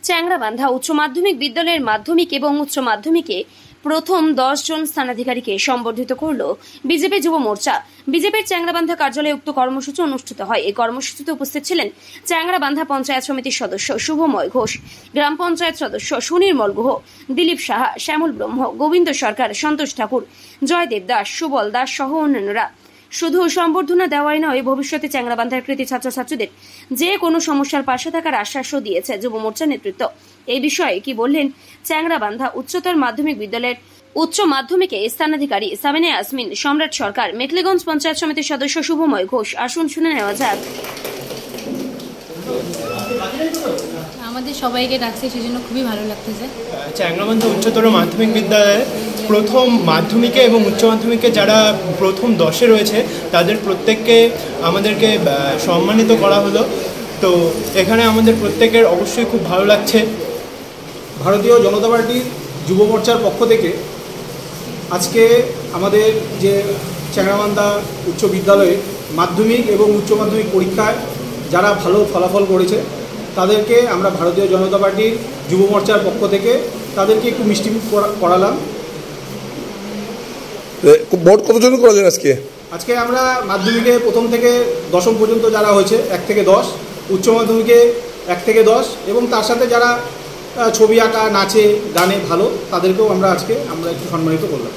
চ্যাংড়াবান্ধা উচ্চ মাধ্যমিক বিদ্যালয়ের মাধ্যমিক এবং উচ্চ মাধ্যমিকে প্রথম 10 জন স্থানাধিকারীকে সম্বর্ধিত করল বিজেপি যুব মোর্চা। বিজেপির চ্যাংড়াবান্ধা কার্যালয়ে উক্ত কর্মসূচি অনুষ্ঠিত হয়। এই কর্মসূচিতে উপস্থিত ছিলেন চ্যাংড়াবান্ধা পঞ্চায়েত সমিতির সদস্য শুভময় ঘোষ, গ্রাম পঞ্চায়েত সদস্য সুনির্মল গুহ, দিলীপ সাহা, শ্যামল ব্রহ্ম, গোবিন্দ সরকার, সন্তোষ ঠাকুর, জয়দেব দাস, সুবল দাস সহ অন্যান্যরা। শুধু সম্বর্ধনা দেওয়াই নয়, ভবিষ্যতে চ্যাংড়াবান্ধার কৃতি ছাত্রছাত্রীদের যে কোনো সমস্যার পাশে থাকার আশ্বাসও দিয়েছে যুব মোর্চার নেতৃত্ব। এই বিষয়ে কি বললেন চ্যাংড়াবান্ধা উচ্চতর মাধ্যমিক বিদ্যালয়ের উচ্চ মাধ্যমিকে স্থানাধিকারী সামিনা ইয়াসমিন, সম্রাট সরকার, মেখলিগঞ্জ পঞ্চায়েত সমিতির সদস্য শুভময় ঘোষ। আসুন শুনে নেওয়া যাক। আমাদের সবাইকে ডাকছে, সেজন্য খুবই ভালো লাগতেছে। চ্যাংড়াবান্ধা উচ্চতর মাধ্যমিক বিদ্যালয়ে প্রথম মাধ্যমিকে এবং উচ্চ মাধ্যমিকে যারা প্রথম 10-এ রয়েছে তাদের প্রত্যেককে আমাদেরকে সম্মানিত করা হলো। তো এখানে আমাদের প্রত্যেকের অবশ্যই খুব ভালো লাগছে। ভারতীয় জনতা পার্টির যুব মোর্চার পক্ষ থেকে আজকে আমাদের যে চ্যাংড়াবান্ধা উচ্চ বিদ্যালয়ে মাধ্যমিক এবং উচ্চ মাধ্যমিক পরীক্ষায় যারা ভালো ফলাফল করেছে তাদেরকে আমরা ভারতীয় জনতা পার্টির যুব মোর্চার পক্ষ থেকে তাদেরকে একটু মিষ্টি করালাম। ভোট কতজন করালেন আজকে? আমরা মাধ্যমিকে প্রথম থেকে দশম পর্যন্ত যারা হয়েছে 1 থেকে 10, উচ্চ মাধ্যমিকে 1 থেকে 10 এবং তার সাথে যারা ছবি আঁকা, নাচে, গানে ভালো তাদেরকেও আমরা একটু সম্মানিত করলাম।